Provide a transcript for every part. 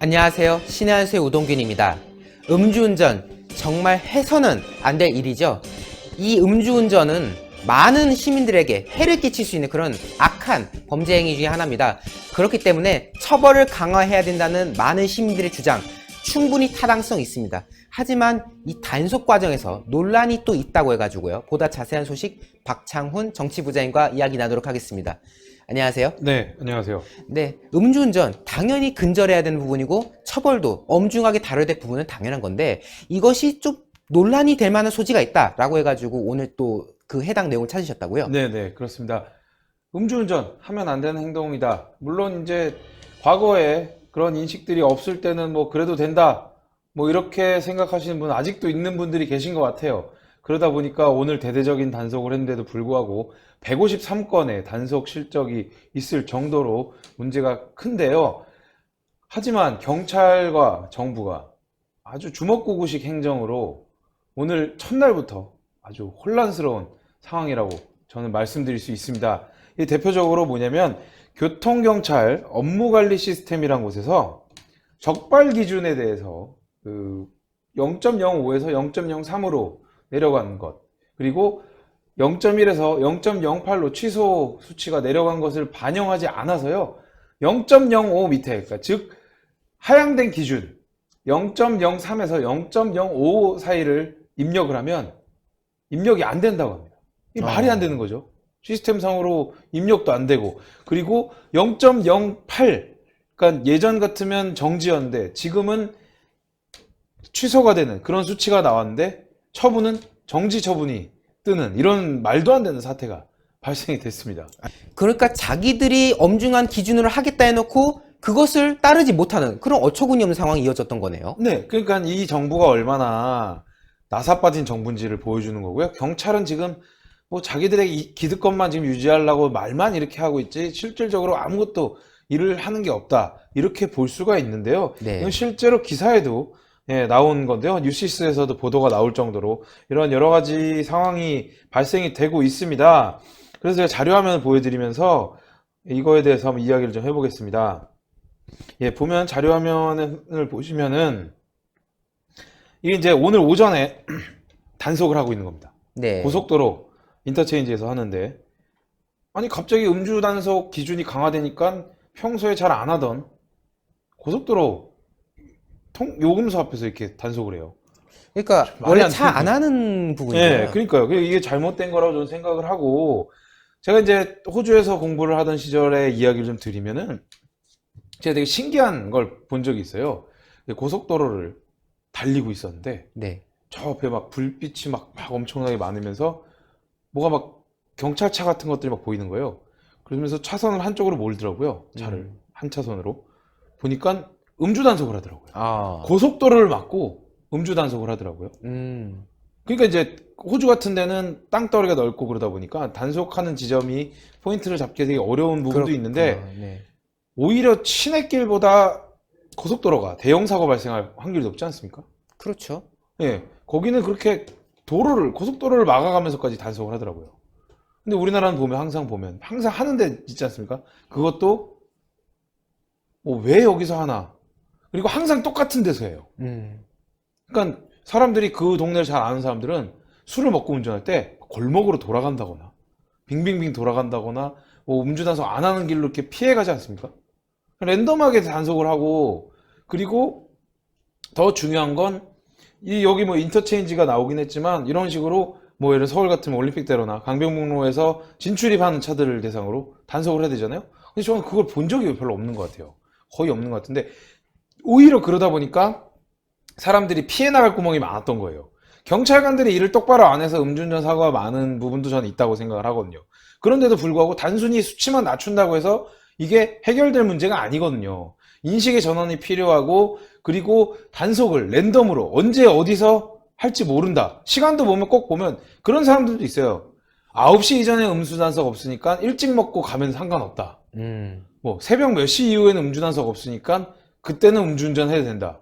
안녕하세요. 신의 한수의 우동균입니다. 음주운전 정말 해서는 안 될 일이죠. 이 음주운전은 많은 시민들에게 해를 끼칠 수 있는 그런 악한 범죄 행위 중에 하나입니다. 그렇기 때문에 처벌을 강화해야 된다는 많은 시민들의 주장 충분히 타당성이 있습니다. 하지만 이 단속 과정에서 논란이 또 있다고 해가지고요. 보다 자세한 소식 박창훈 정치부장님과 이야기 나누도록 하겠습니다. 안녕하세요. 네, 안녕하세요. 네, 음주운전 당연히 근절해야 되는 부분이고 처벌도 엄중하게 다뤄야 될 부분은 당연한 건데 이것이 좀 논란이 될 만한 소지가 있다라고 해가지고 오늘 또 그 해당 내용을 찾으셨다고요? 네, 그렇습니다. 음주운전 하면 안 되는 행동이다. 물론 이제 과거에 그런 인식들이 없을 때는 뭐 그래도 된다. 뭐 이렇게 생각하시는 분 아직도 있는 분들이 계신 것 같아요. 그러다 보니까 오늘 대대적인 단속을 했는데도 불구하고 153건의 단속 실적이 있을 정도로 문제가 큰데요. 하지만 경찰과 정부가 아주 주먹구구식 행정으로 오늘 첫날부터 아주 혼란스러운 상황이라고 저는 말씀드릴 수 있습니다. 이 대표적으로 뭐냐면 교통경찰 업무관리 시스템이란 곳에서 적발 기준에 대해서 그 0.05에서 0.03으로 내려간 것, 그리고 0.1에서 0.08로 취소 수치가 내려간 것을 반영하지 않아서요 0.05 밑에, 그러니까 즉 하향된 기준 0.03에서 0.05 사이를 입력을 하면 입력이 안 된다고 합니다. 이 말이 안 되는 거죠. 시스템상으로 입력도 안 되고, 그리고 0.08, 그러니까 예전 같으면 정지였는데 지금은 취소가 되는 그런 수치가 나왔는데 처분은 정지 처분이 뜨는 이런 말도 안 되는 사태가 발생이 됐습니다. 그러니까 자기들이 엄중한 기준으로 하겠다 해놓고 그것을 따르지 못하는 그런 어처구니 없는 상황이 이어졌던 거네요. 네, 그러니까 이 정부가 얼마나 나사 빠진 정부인지를 보여주는 거고요. 경찰은 지금 뭐 자기들의 이 기득권만 지금 유지하려고 말만 이렇게 하고 있지 실질적으로 아무것도 일을 하는 게 없다, 이렇게 볼 수가 있는데요. 네. 이건 실제로 기사에도 나온 건데요. 뉴시스에서도 보도가 나올 정도로 이런 여러 가지 상황이 발생이 되고 있습니다. 그래서 제가 자료화면을 보여드리면서 이거에 대해서 한번 이야기를 좀 해보겠습니다. 보면 자료화면을 보시면은 이게 이제 오늘 오전에 단속을 하고 있는 겁니다. 네. 고속도로 인터체인지에서 하는데, 아니 갑자기 음주 단속 기준이 강화되니까 평소에 잘 안 하던 고속도로 요금소 앞에서 이렇게 단속을 해요. 그러니까 말이 원래 안 차 안 되죠. 하는 부분이잖아요. 네, 그러니까요. 이게 잘못된 거라고 저는 생각을 하고, 제가 이제 호주에서 공부를 하던 시절의 이야기를 좀 드리면은 제가 되게 신기한 걸 본 적이 있어요. 고속도로를 달리고 있었는데 네. 저 앞에 막 불빛이 막 엄청나게 많으면서 뭐가 막 경찰차 같은 것들이 막 보이는 거예요. 그러면서 차선을 한쪽으로 몰더라고요. 차를 한 차선으로. 보니까 음주 단속을 하더라고요. 아. 고속도로를 막고 음주 단속을 하더라고요. 그러니까 이제 호주 같은 데는 땅덩어리가 넓고 그러다 보니까 단속하는 지점이 포인트를 잡기 되게 어려운 부분도 그렇구나. 있는데, 네. 오히려 시내길보다 고속도로가 대형 사고 발생할 확률이 높지 않습니까? 그렇죠. 거기는 그렇게 고속도로를 막아가면서까지 단속을 하더라고요. 근데 우리나라는 항상 하는 데 있지 않습니까? 그것도 왜 여기서 하나? 그리고 항상 똑같은 데서 해요. 그러니까 사람들이, 그 동네를 잘 아는 사람들은 술을 먹고 운전할 때 골목으로 돌아간다거나 빙빙빙 돌아간다거나 뭐 음주 단속 안 하는 길로 이렇게 피해가지 않습니까? 랜덤하게 단속을 하고, 그리고 더 중요한 건 여기 뭐 인터체인지가 나오긴 했지만 이런 식으로 뭐 예를 들어 서울 같으면 올림픽대로나 강변북로에서 진출입하는 차들을 대상으로 단속을 해야 되잖아요. 근데 저는 그걸 본 적이 별로 없는 것 같아요. 거의 없는 것 같은데, 오히려 그러다 보니까 사람들이 피해 나갈 구멍이 많았던 거예요. 경찰관들이 일을 똑바로 안 해서 음주운전 사고가 많은 부분도 저는 있다고 생각을 하거든요. 그런데도 불구하고 단순히 수치만 낮춘다고 해서 이게 해결될 문제가 아니거든요. 인식의 전환이 필요하고, 그리고 단속을 랜덤으로 언제 어디서 할지 모른다. 시간도 꼭 보면 그런 사람들도 있어요. 9시 이전에 음주 단속 없으니까 일찍 먹고 가면 상관없다. 뭐 새벽 몇 시 이후에는 음주 단속 없으니까 그때는 음주운전 해야 된다.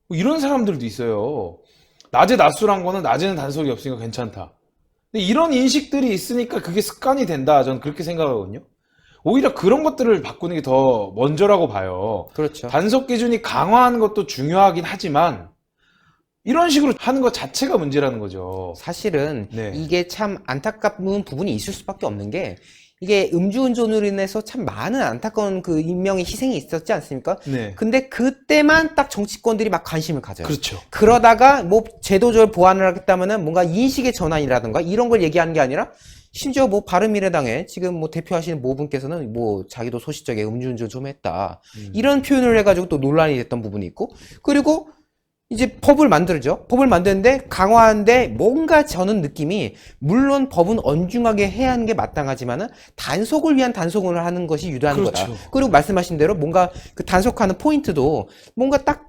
뭐 이런 사람들도 있어요. 낮에 낮술한 거는 낮에는 단속이 없으니까 괜찮다. 근데 이런 인식들이 있으니까 그게 습관이 된다. 저는 그렇게 생각하거든요. 오히려 그런 것들을 바꾸는 게 더 먼저라고 봐요. 그렇죠. 단속 기준이 강화하는 것도 중요하긴 하지만 이런 식으로 하는 것 자체가 문제라는 거죠. 사실은 네. 이게 참 안타까운 부분이 있을 수밖에 없는 게 이게 음주운전으로 인해서 참 많은 안타까운 그 인명의 희생이 있었지 않습니까? 네. 근데 그때만 딱 정치권들이 막 관심을 가져요. 그렇죠. 그러다가 뭐 제도적으로 보완을 하겠다면은 뭔가 인식의 전환이라든가 이런 걸 얘기하는 게 아니라 심지어 뭐 바른미래당에 지금 뭐 대표하시는 모분께서는 뭐 자기도 소시적에 음주운전 좀 했다. 이런 표현을 해가지고 또 논란이 됐던 부분이 있고 그리고 이제 법을 만들죠. 법을 만드는데 강화하는데 뭔가 저는 느낌이 물론 법은 엄중하게 해야 하는 게 마땅하지만은 단속을 위한 단속을 하는 것이 유리한 그렇죠. 거다. 그리고 말씀하신 대로 뭔가 그 단속하는 포인트도 뭔가 딱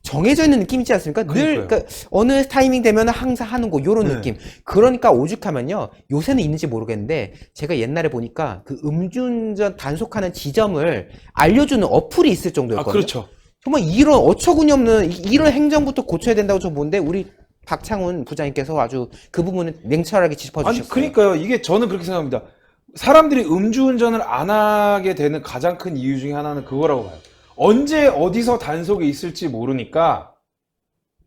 정해져 있는 느낌 있지 않습니까? 늘 그러니까요. 그러니까 어느 타이밍 되면 항상 하는 거 요런 네. 느낌. 그러니까 오죽하면요. 요새는 있는지 모르겠는데 제가 옛날에 보니까 그 음주운전 단속하는 지점을 알려주는 어플이 있을 아, 정도였거든요. 그렇죠. 정말 이런 어처구니 없는 이런 행정부터 고쳐야 된다고 저 보는데 우리 박창훈 부장님께서 아주 그 부분을 냉철하게 짚어주셨어요. 아니, 그러니까요. 이게 저는 그렇게 생각합니다. 사람들이 음주운전을 안 하게 되는 가장 큰 이유 중에 하나는 그거라고 봐요. 언제 어디서 단속이 있을지 모르니까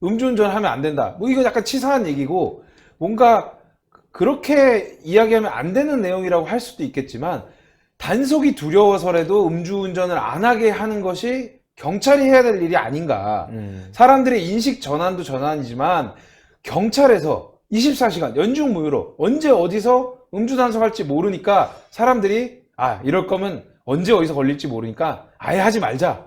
음주운전 하면 안 된다. 뭐 이거 약간 치사한 얘기고 뭔가 그렇게 이야기하면 안 되는 내용이라고 할 수도 있겠지만 단속이 두려워서라도 음주운전을 안 하게 하는 것이 경찰이 해야 될 일이 아닌가. 사람들의 인식 전환도 전환이지만 경찰에서 24시간 연중 무휴로 언제 어디서 음주 단속할지 모르니까 사람들이 아 이럴 거면 언제 어디서 걸릴지 모르니까 아예 하지 말자.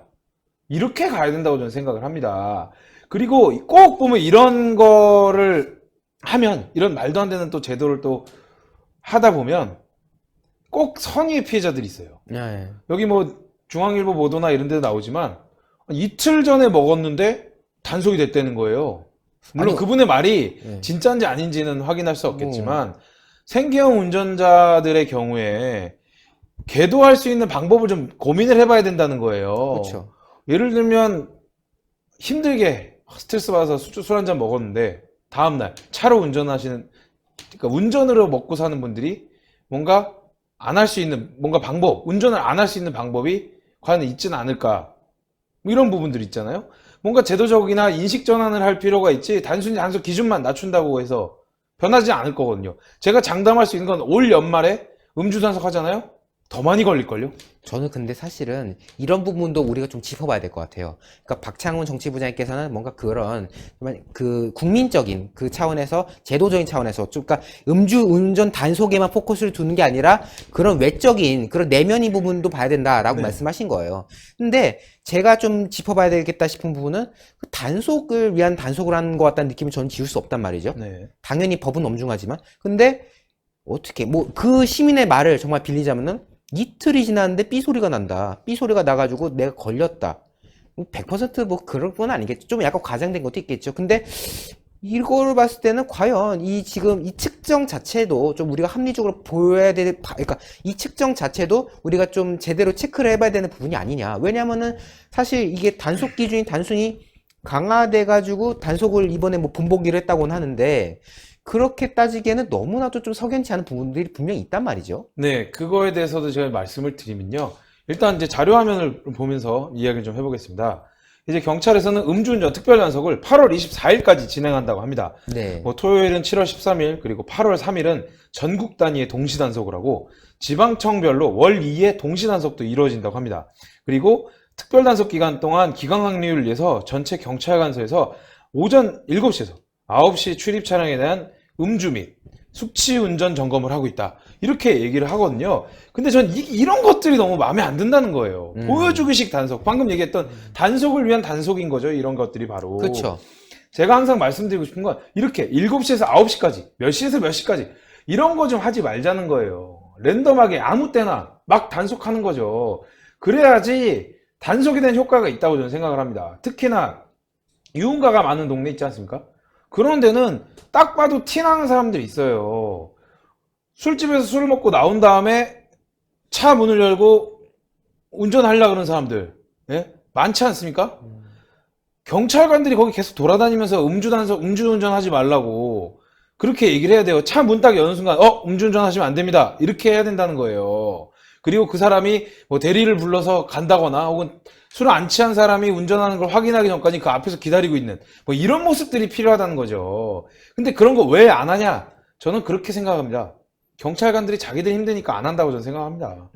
이렇게 가야 된다고 저는 생각을 합니다. 그리고 꼭 보면 이런 거를 하면 이런 말도 안 되는 또 제도를 또 하다 보면 꼭 선의의 피해자들이 있어요. 네. 여기 뭐 중앙일보 보도나 이런 데 나오지만 이틀 전에 먹었는데 단속이 됐다는 거예요. 물론 아니, 그분의 말이 네. 진짜인지 아닌지는 확인할 수 없겠지만 생계형 운전자들의 경우에 계도할 수 있는 방법을 좀 고민을 해봐야 된다는 거예요. 그렇죠. 예를 들면 힘들게 스트레스 받아서 술 한 잔 먹었는데 다음날 차로 운전하시는 그러니까 운전으로 먹고 사는 분들이 뭔가 안 할 수 있는 뭔가 방법 운전을 안 할 수 있는 방법이 과연 있지는 않을까 뭐 이런 부분들 있잖아요. 뭔가 제도적이나 인식 전환을 할 필요가 있지 단순히 단속 기준만 낮춘다고 해서 변하지 않을 거거든요. 제가 장담할 수 있는 건 올 연말에 음주 단속 하잖아요. 더 많이 걸릴걸요? 저는 근데 사실은 이런 부분도 우리가 좀 짚어봐야 될 것 같아요. 그러니까 박창훈 정치부장님께서는 뭔가 그런 그 국민적인 그 차원에서 제도적인 차원에서 좀 그러니까 음주운전 단속에만 포커스를 두는 게 아니라 그런 외적인 그런 내면인 부분도 봐야 된다라고 네. 말씀하신 거예요. 근데 제가 좀 짚어봐야 되겠다 싶은 부분은 그 단속을 위한 단속을 하는 것 같다는 느낌을 저는 지울 수 없단 말이죠. 네. 당연히 법은 엄중하지만 근데 어떻게 뭐 그 시민의 말을 정말 빌리자면은 이틀이 지났는데 삐 소리가 난다. 삐 소리가 나가지고 내가 걸렸다. 100%뭐 그럴 건 아니겠죠. 좀 약간 과장된 것도 있겠죠. 근데 이거를 봤을 때는 과연 이 지금 이 측정 자체도 좀 우리가 합리적으로 보여야 될, 그러니까 이 측정 자체도 우리가 좀 제대로 체크를 해봐야 되는 부분이 아니냐. 왜냐면은 사실 이게 단속 기준이 단순히 강화돼가지고 단속을 이번에 뭐 분보기를 했다고는 하는데 그렇게 따지기에는 너무나도 좀 석연치 않은 부분들이 분명히 있단 말이죠. 네, 그거에 대해서도 제가 말씀을 드리면요. 일단 이제 자료화면을 보면서 이야기를 좀 해보겠습니다. 이제 경찰에서는 음주운전 특별단속을 8월 24일까지 진행한다고 합니다. 네. 뭐 토요일은 7월 13일 그리고 8월 3일은 전국 단위의 동시단속을 하고 지방청별로 월 2회 동시단속도 이루어진다고 합니다. 그리고 특별단속 기간 동안 기강항리를 위해서 전체 경찰관서에서 오전 7시에서 9시 출입 차량에 대한 음주 및 숙취 운전 점검을 하고 있다. 이렇게 얘기를 하거든요. 근데 전 이런 것들이 너무 마음에 안 든다는 거예요. 보여주기식 단속. 방금 얘기했던 단속을 위한 단속인 거죠. 이런 것들이 바로. 그렇죠. 제가 항상 말씀드리고 싶은 건 이렇게 7시에서 9시까지, 몇 시에서 몇 시까지 이런 거 좀 하지 말자는 거예요. 랜덤하게 아무 때나 막 단속하는 거죠. 그래야지 단속에 대한 효과가 있다고 저는 생각을 합니다. 특히나 유흥가가 많은 동네 있지 않습니까? 그런 데는 딱 봐도 티나는 사람들이 있어요. 술집에서 술을 먹고 나온 다음에 차 문을 열고 운전하려고 그러는 사람들, 예? 많지 않습니까? 경찰관들이 거기 계속 돌아다니면서 음주운전 하지 말라고 그렇게 얘기를 해야 돼요. 차 문 딱 여는 순간, 음주운전 하시면 안 됩니다. 이렇게 해야 된다는 거예요. 그리고 그 사람이 뭐 대리를 불러서 간다거나 혹은 술을 안 취한 사람이 운전하는 걸 확인하기 전까지 그 앞에서 기다리고 있는 뭐 이런 모습들이 필요하다는 거죠. 근데 그런 거 왜 안 하냐? 저는 그렇게 생각합니다. 경찰관들이 자기들 힘드니까 안 한다고 저는 생각합니다.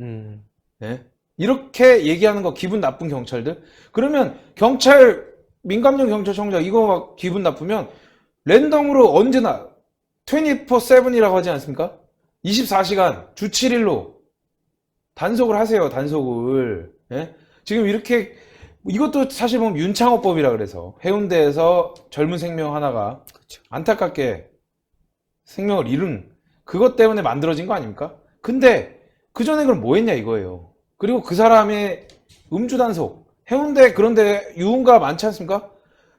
예? 이렇게 얘기하는 거 기분 나쁜 경찰들? 그러면 민감용 경찰청장 이거 막 기분 나쁘면 랜덤으로 언제나 24/7이라고 하지 않습니까? 24시간 주 7일로 단속을 하세요. 단속을. 예? 지금 이렇게 이것도 사실 보면 윤창호법이라 그래서 해운대에서 젊은 생명 하나가 안타깝게 생명을 잃은 그것 때문에 만들어진 거 아닙니까? 근데 그 전에 그럼 뭐 했냐 이거예요. 그리고 그 사람의 음주 단속 해운대 그런데 유흥가 많지 않습니까?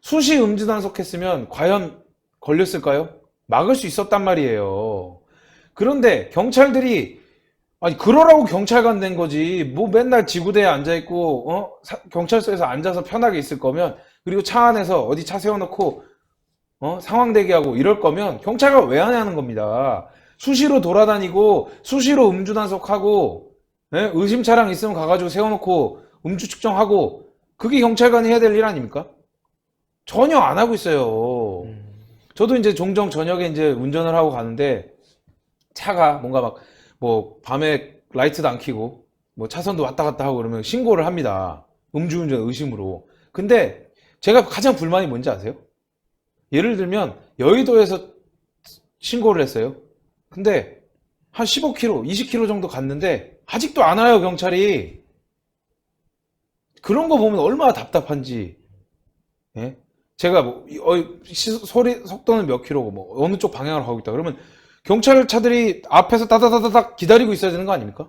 수시 음주 단속했으면 과연 걸렸을까요? 막을 수 있었단 말이에요. 그런데 경찰들이 아니 그러라고 경찰관 된 거지 뭐 맨날 지구대에 앉아있고 경찰서에서 앉아서 편하게 있을 거면 그리고 차 안에서 어디 차 세워놓고 상황 대기하고 이럴 거면 경찰관 왜 하냐는 겁니다. 수시로 돌아다니고 수시로 음주 단속하고 예? 의심 차량 있으면 가가지고 세워놓고 음주 측정하고 그게 경찰관이 해야 될 일 아닙니까? 전혀 안 하고 있어요. 저도 이제 종종 저녁에 이제 운전을 하고 가는데 차가 뭔가 막 뭐 밤에 라이트도 안 켜고 뭐 차선도 왔다 갔다 하고 그러면 신고를 합니다. 음주운전 의심으로. 근데 제가 가장 불만이 뭔지 아세요? 예를 들면 여의도에서 신고를 했어요. 근데 한 15km, 20km 정도 갔는데 아직도 안 와요, 경찰이. 그런 거 보면 얼마나 답답한지. 예? 제가 뭐 속도는 몇 킬로고 뭐 어느 쪽 방향으로 가고 있다. 그러면 경찰차들이 앞에서 따다다다닥 기다리고 있어야 되는 거 아닙니까?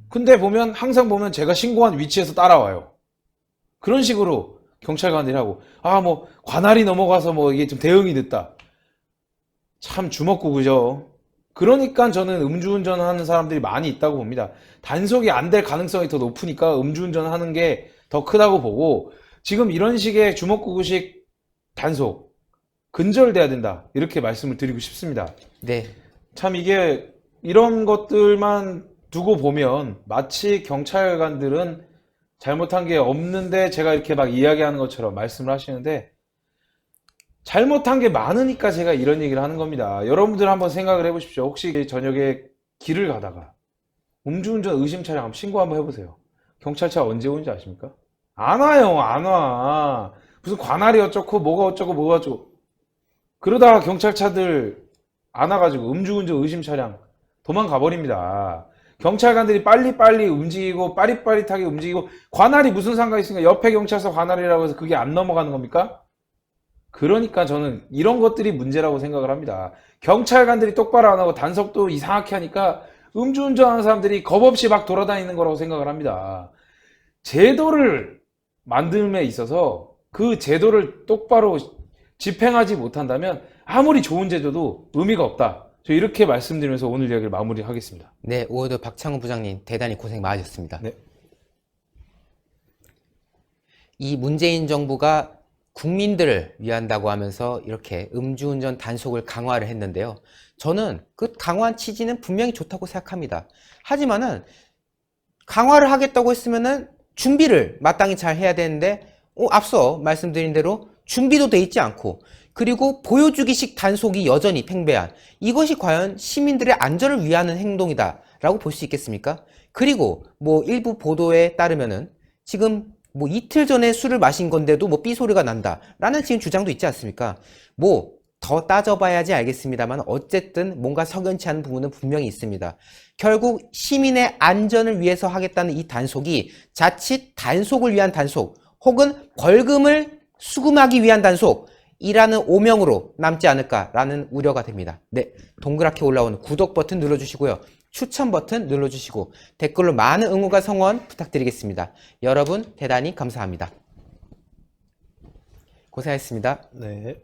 근데 항상 보면 제가 신고한 위치에서 따라와요. 그런 식으로 경찰관들이 하고 뭐 관할이 넘어가서 뭐 이게 좀 대응이 늦다. 참 주먹구구죠. 그러니까 저는 음주운전 하는 사람들이 많이 있다고 봅니다. 단속이 안 될 가능성이 더 높으니까 음주운전 하는 게 더 크다고 보고 지금 이런 식의 주먹구구식 단속 근절돼야 된다. 이렇게 말씀을 드리고 싶습니다. 네. 참 이게 이런 것들만 두고 보면 마치 경찰관들은 잘못한 게 없는데 제가 이렇게 막 이야기하는 것처럼 말씀을 하시는데 잘못한 게 많으니까 제가 이런 얘기를 하는 겁니다. 여러분들 한번 생각을 해보십시오. 혹시 저녁에 길을 가다가 음주운전 의심 차량 한번 신고 한번 해보세요. 경찰차 언제 오는지 아십니까? 안 와요, 안 와. 무슨 관할이 어쩌고 뭐가 어쩌고 뭐가 어쩌고 그러다가 경찰차들 안 와가지고 음주운전 의심 차량 도망가 버립니다. 경찰관들이 빨리빨리 움직이고 빠릿빠릿하게 움직이고 관할이 무슨 상관이 있습니까? 옆에 경찰서 관할이라고 해서 그게 안 넘어가는 겁니까? 그러니까 저는 이런 것들이 문제라고 생각을 합니다. 경찰관들이 똑바로 안 하고 단속도 이상하게 하니까 음주운전하는 사람들이 겁없이 막 돌아다니는 거라고 생각을 합니다. 제도를 만듦에 있어서 그 제도를 똑바로 집행하지 못한다면 아무리 좋은 제도도 의미가 없다. 저 이렇게 말씀드리면서 오늘 이야기를 마무리하겠습니다. 네, 오어도 박창호 부장님 대단히 고생 많으셨습니다. 네. 이 문재인 정부가 국민들을 위한다고 하면서 이렇게 음주운전 단속을 강화를 했는데요. 저는 그 강화한 취지는 분명히 좋다고 생각합니다. 하지만은 강화를 하겠다고 했으면은 준비를 마땅히 잘 해야 되는데 앞서 말씀드린 대로 준비도 돼 있지 않고 그리고 보여주기식 단속이 여전히 팽배한 이것이 과연 시민들의 안전을 위하는 행동이다 라고 볼 수 있겠습니까? 그리고 뭐 일부 보도에 따르면은 지금 뭐 이틀 전에 술을 마신 건데도 뭐 삐소리가 난다 라는 지금 주장도 있지 않습니까? 뭐 더 따져봐야지 알겠습니다만 어쨌든 뭔가 석연치 않은 부분은 분명히 있습니다. 결국 시민의 안전을 위해서 하겠다는 이 단속이 자칫 단속을 위한 단속 혹은 벌금을 수금하기 위한 단속이라는 오명으로 남지 않을까라는 우려가 됩니다. 네, 동그랗게 올라오는 구독 버튼 눌러주시고요. 추천 버튼 눌러주시고 댓글로 많은 응원과 성원 부탁드리겠습니다. 여러분 대단히 감사합니다. 고생하셨습니다. 네.